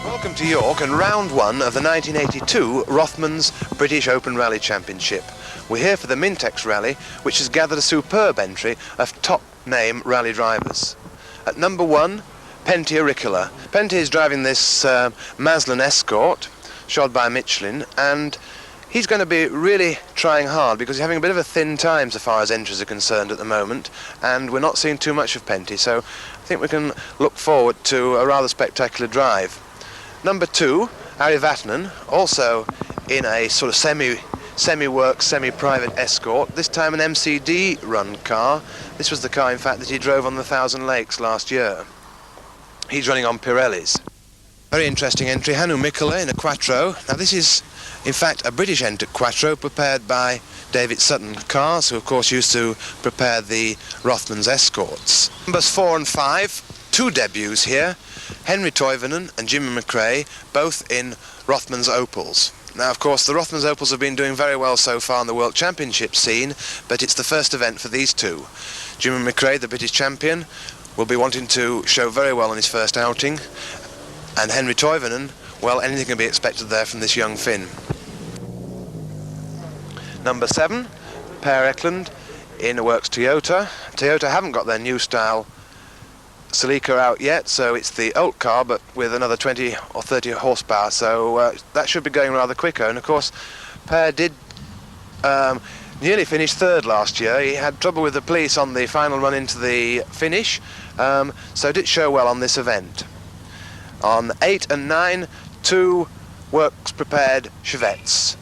Welcome to York and round one of the 1982 Rothmans British Open Rally Championship. We're here for the Mintex rally, which has gathered a superb entry of top-name rally drivers. At number one, Henri Toivonen. Pentti is driving this Maslin Escort, shod by Michelin, and he's going to be really trying hard because he's having a bit of a thin time so far as entries are concerned at the moment, and we're not seeing too much of Pentti, so I think we can look forward to a rather spectacular drive. Number two, Ari Vatanen, also in a sort of semi-work, semi-private Escort, this time an MCD run car. This was the car, in fact, that he drove on the Thousand Lakes last year. He's running on Pirellis. Very interesting entry, Hannu Mikkola in a Quattro. Now this is, in fact, a British Quattro prepared by David Sutton Cars, who of course used to prepare the Rothmans Escorts. Numbers 4 and 5, two debuts here. Henri Toivonen and Jimmy McRae, both in Rothmans Opals. Now, of course, the Rothmans Opals have been doing very well so far on the World Championship scene, but it's the first event for these two. Jimmy McRae, the British champion, will be wanting to show very well in his first outing, and Henri Toivonen, well, anything can be expected there from this young Finn. Number 7, Per Eklund in a Works Toyota. Toyota haven't got their new style Celica out yet, so it's the old car but with another 20 or 30 horsepower, so that should be going rather quicker. And of course Per did nearly finish third last year. He had trouble with the police on the final run into the finish, so did show well on this event. On 8 and 9, two works prepared Chevettes.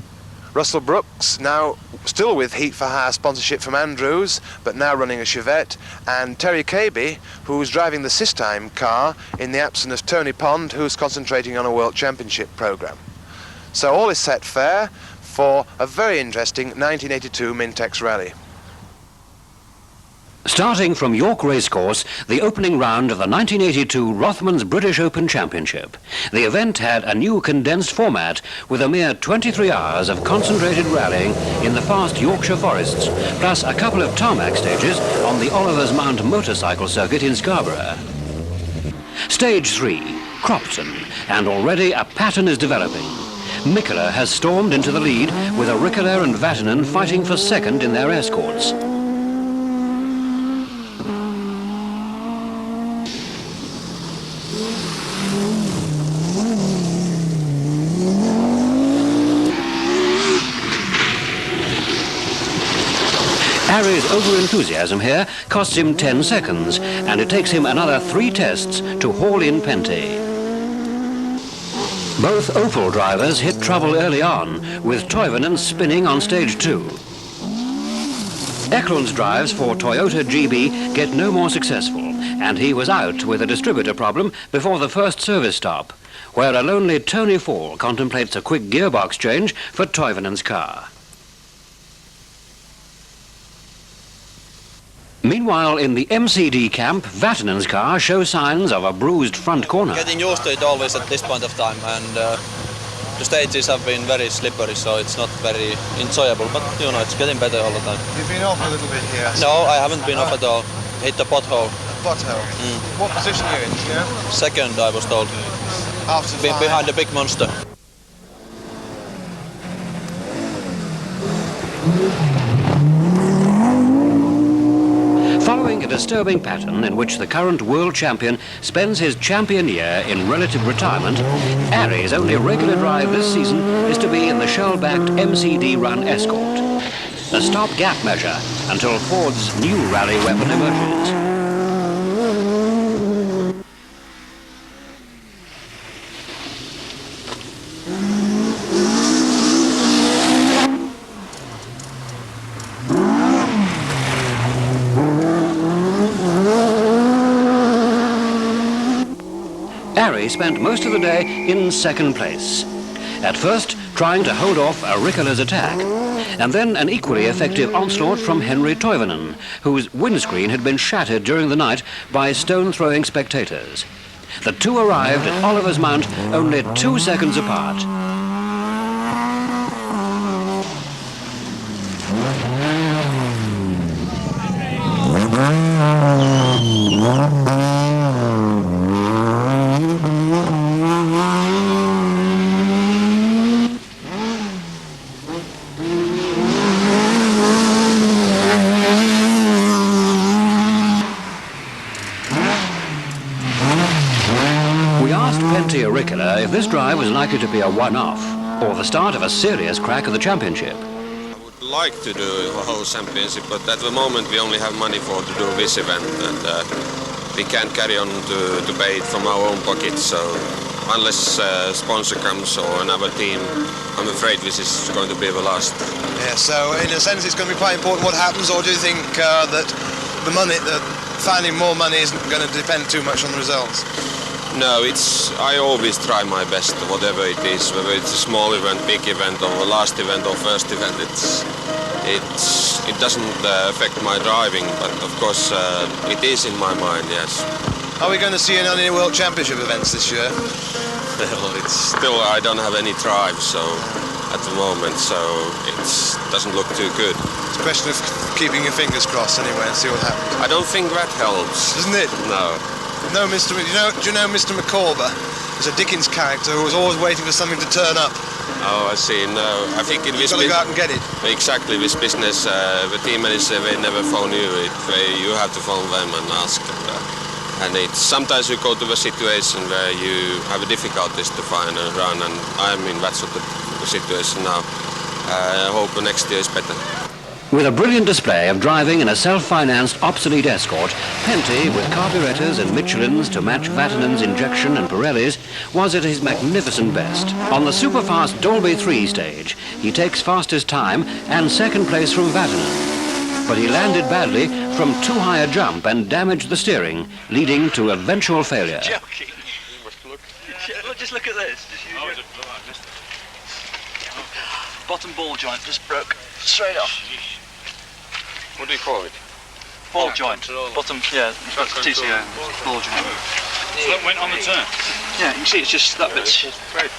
Russell Brooks, now still with Heat for Hire sponsorship from Andrews, but now running a Chevette, and Terry Caby, who's driving the Sistime car in the absence of Tony Pond, who's concentrating on a World Championship programme. So all is set fair for a very interesting 1982 Mintex rally. Starting from York Racecourse, the opening round of the 1982 Rothmans British Open Championship. The event had a new condensed format with a mere 23 hours of concentrated rallying in the fast Yorkshire forests, plus a couple of tarmac stages on the Oliver's Mount motorcycle circuit in Scarborough. Stage 3, Cropton, and already a pattern is developing. Mikkola has stormed into the lead with Auricola and Vatanen fighting for second in their Escorts. Ari's over-enthusiasm here costs him 10 seconds, and it takes him another 3 tests to haul in Pentti. Both Opel drivers hit trouble early on, with Toivonen spinning on stage 2. Eklund's drives for Toyota GB get no more successful, and he was out with a distributor problem before the first service stop, where a lonely Tony Fall contemplates a quick gearbox change for Toivonen's car. Meanwhile, in the MCD camp, Vatanen's car shows signs of a bruised front corner. Getting used to it always at this point of time, and the stages have been very slippery, so it's not very enjoyable, but you know, it's getting better all the time. You've been off a little bit here? No, I haven't been off at all. Hit the pothole. Pothole? What position are you in, yeah? Second, I was told. After behind the big monster. Following a disturbing pattern in which the current world champion spends his champion year in relative retirement, Ari's only regular drive this season is to be in the Shell-backed MCD Run Escort, a stop-gap measure until Ford's new rally weapon emerges. Ari spent most of the day in second place. At first, trying to hold off Auricola's attack, and then an equally effective onslaught from Henri Toivonen, whose windscreen had been shattered during the night by stone-throwing spectators. The two arrived at Oliver's Mount only 2 seconds apart. We asked Pentti Auricula if this drive was likely to be a one-off or the start of a serious crack at the championship. I would like to do a whole championship, but at the moment we only have money to do this event, and we can't carry on to pay it from our own pockets. So unless a sponsor comes or another team, I'm afraid this is going to be the last. Yeah, so in a sense it's going to be quite important what happens, or do you think that the money, finding more money isn't going to depend too much on the results? No, I always try my best, whatever it is, whether it's a small event, big event, or last event or first event. It doesn't affect my driving, but of course it is in my mind, yes. Are we going to see any World Championship events this year? Well, it's still, I don't have any drive, so at the moment, so it doesn't look too good. It's a question of keeping your fingers crossed anyway and see what happens. I don't think that helps. Doesn't it? No. No, do you know Mr. Mikkola? He's a Dickens character who was always waiting for something to turn up. Oh, I see. No, I think in this business... You've got to go out and get it. Exactly, this business, the team manager, they never phone you. You have to phone them and ask. And sometimes you go to the situation where you have difficulties to find a run, and I'm in that sort of situation now. I hope next year is better. With a brilliant display of driving in a self-financed obsolete Escort, Pentti, with carburettors and Michelins to match Vatanen's injection and Pirelli's, was at his magnificent best. On the super-fast Dolby 3 stage, he takes fastest time and second place from Vatanen. But he landed badly from too high a jump and damaged the steering, leading to eventual failure. Joking. Just look at this. Bottom ball joint just broke straight off. What do you call it? Ball joint. Bottom, yeah, TCO. Ball joint. So that went on the turn? Yeah, you can see it's just that bit. Great.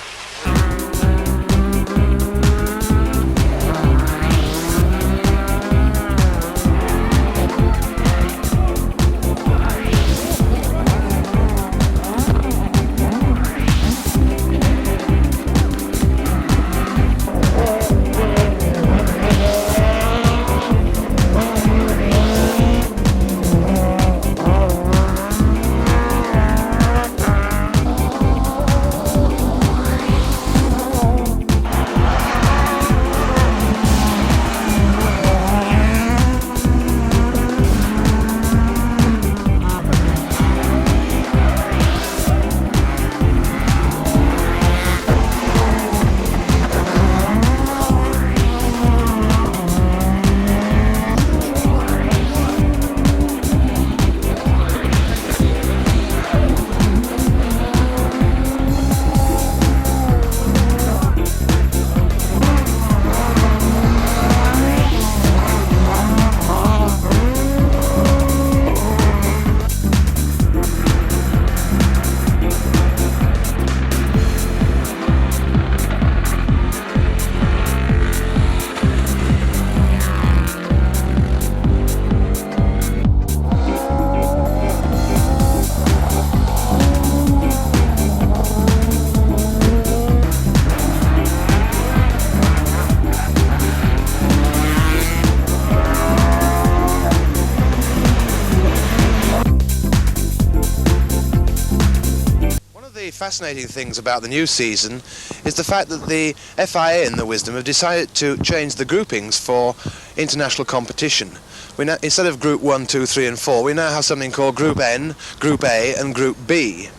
Fascinating things about the new season is the fact that the FIA in their wisdom have decided to change the groupings for international competition. We now, instead of Group 1, 2, 3 and 4, we now have something called Group N, Group A and Group B.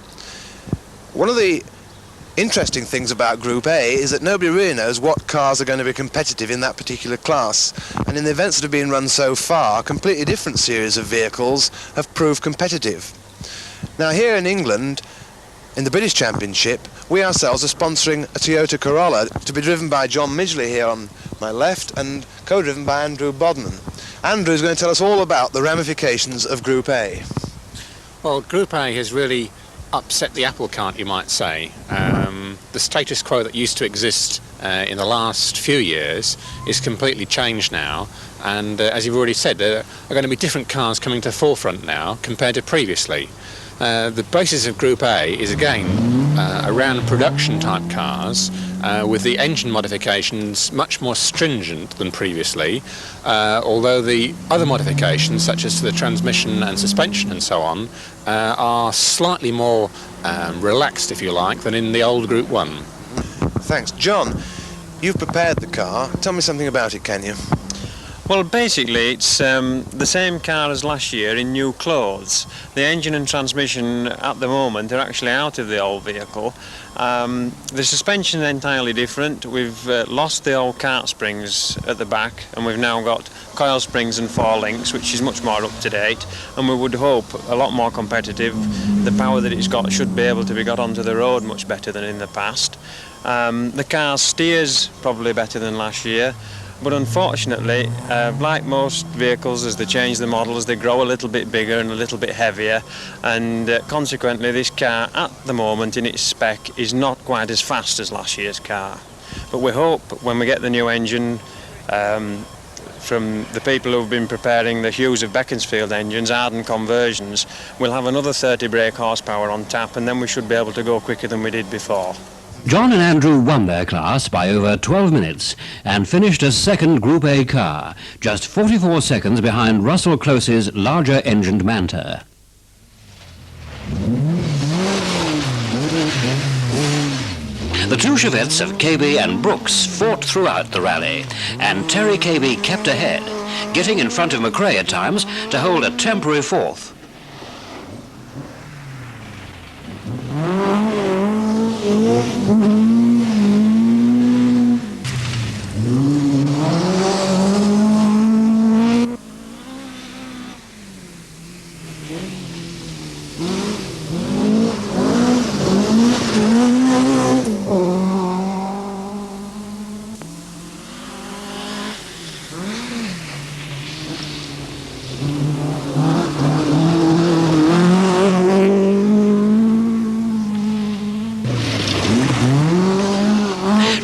One of the interesting things about Group A is that nobody really knows what cars are going to be competitive in that particular class, and in the events that have been run so far, a completely different series of vehicles have proved competitive. Now here in England, in the British Championship, we ourselves are sponsoring a Toyota Corolla to be driven by John Midgley here on my left and co-driven by Andrew Bodman. Andrew's going to tell us all about the ramifications of Group A. Well, Group A has really upset the apple cart, you might say. The status quo that used to exist in the last few years is completely changed now, and as you've already said, there are going to be different cars coming to the forefront now compared to previously. The basis of Group A is again around production type cars, with the engine modifications much more stringent than previously, although the other modifications, such as the transmission and suspension and so on, are slightly more relaxed, if you like, than in the old Group 1. Thanks. John, you've prepared the car. Tell me something about it, can you? Well, basically it's the same car as last year in new clothes. The engine and transmission at the moment are actually out of the old vehicle. The suspension is entirely different. We've lost the old cart springs at the back, and we've now got coil springs and 4 links, which is much more up to date, and we would hope a lot more competitive. The power that it's got should be able to be got onto the road much better than in the past. The car steers probably better than last year. But unfortunately, like most vehicles, as they change the models, they grow a little bit bigger and a little bit heavier, and consequently this car at the moment in its spec is not quite as fast as last year's car. But we hope when we get the new engine from the people who've been preparing the Hughes of Beaconsfield engines, Arden conversions, we'll have another 30 brake horsepower on tap, and then we should be able to go quicker than we did before. John and Andrew won their class by over 12 minutes and finished as second Group A car, just 44 seconds behind Russell Close's larger engined Manta. The two Chevettes of KB and Brooks fought throughout the rally, and Terry KB kept ahead, getting in front of McRae at times to hold a temporary fourth.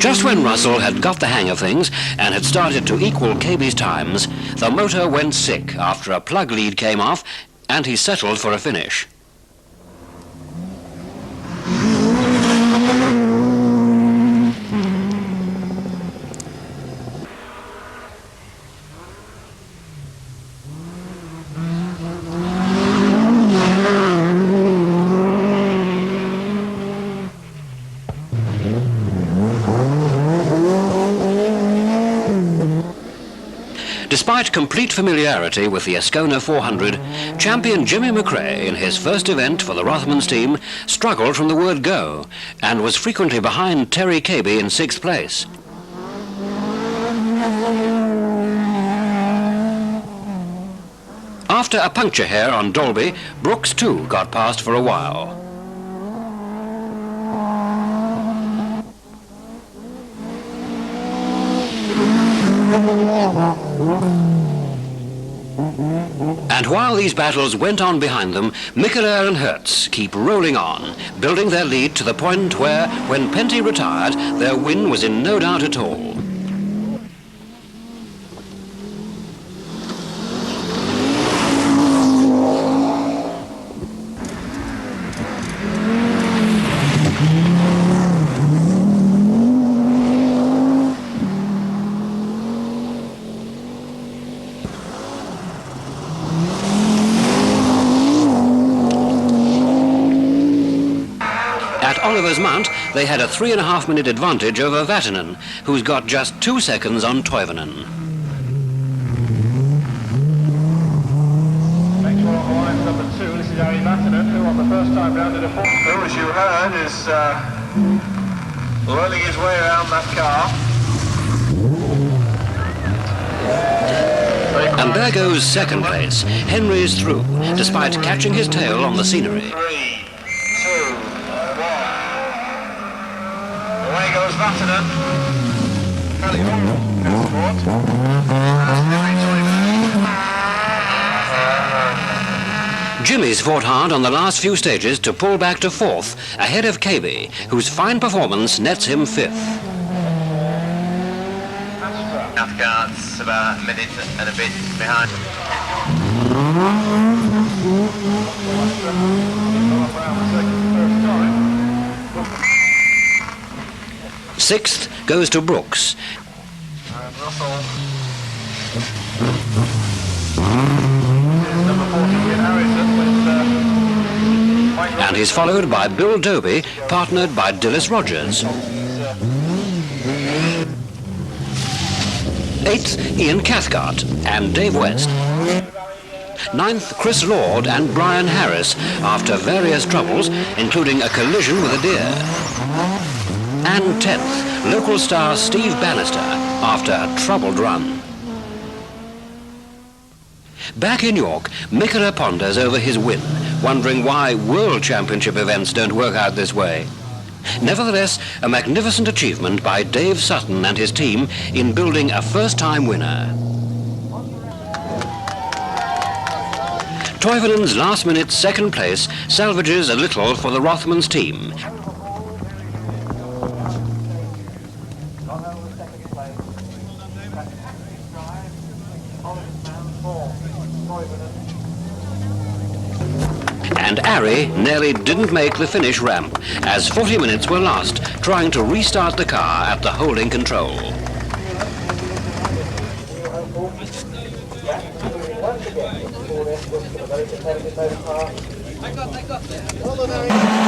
Just when Russell had got the hang of things and had started to equal KB's times, the motor went sick after a plug lead came off and he settled for a finish. Despite complete familiarity with the Ascona 400, champion Jimmy McRae, in his first event for the Rothmans team, struggled from the word go and was frequently behind Terry KB in 6th place. After a puncture here on Dalby, Brooks too got past for a while. And while these battles went on behind them, Mikkola and Hertz keep rolling on, building their lead to the point where, when Penty retired, their win was in no doubt at all. Oliver's Mount, they had a 3.5-minute advantage over Vatanen, who's got just 2 seconds on Toivonen. Next one on the line, number 2, this is Ari Vatanen, who on the first time round did a 4. Who, as you heard, is learning his way around that car. And there goes second place. Henry is through, despite catching his tail on the scenery. 3, 2, 1. Away goes Vatanen. Fairly Jimmy's fought hard on the last few stages to pull back to 4th, ahead of KB, whose fine performance nets him 5th. Northgart's about a minute and a bit behind. 6th goes to Brooks. And Russell. Number 40 in Harrison with Mike And he's followed by Bill Doby, partnered by Dillis Rogers. 8th, Ian Cathcart and Dave West. 9th, Chris Lord and Brian Harris, after various troubles, including a collision with a deer. And 10th, local star Steve Bannister, after a troubled run. Back in York, Mikkola ponders over his win, wondering why World Championship events don't work out this way. Nevertheless, a magnificent achievement by Dave Sutton and his team in building a first-time winner. Toivonen's last-minute second place salvages a little for the Rothmans team. And Ari nearly didn't make the finish ramp, as 40 minutes were lost trying to restart the car at the holding control. I got.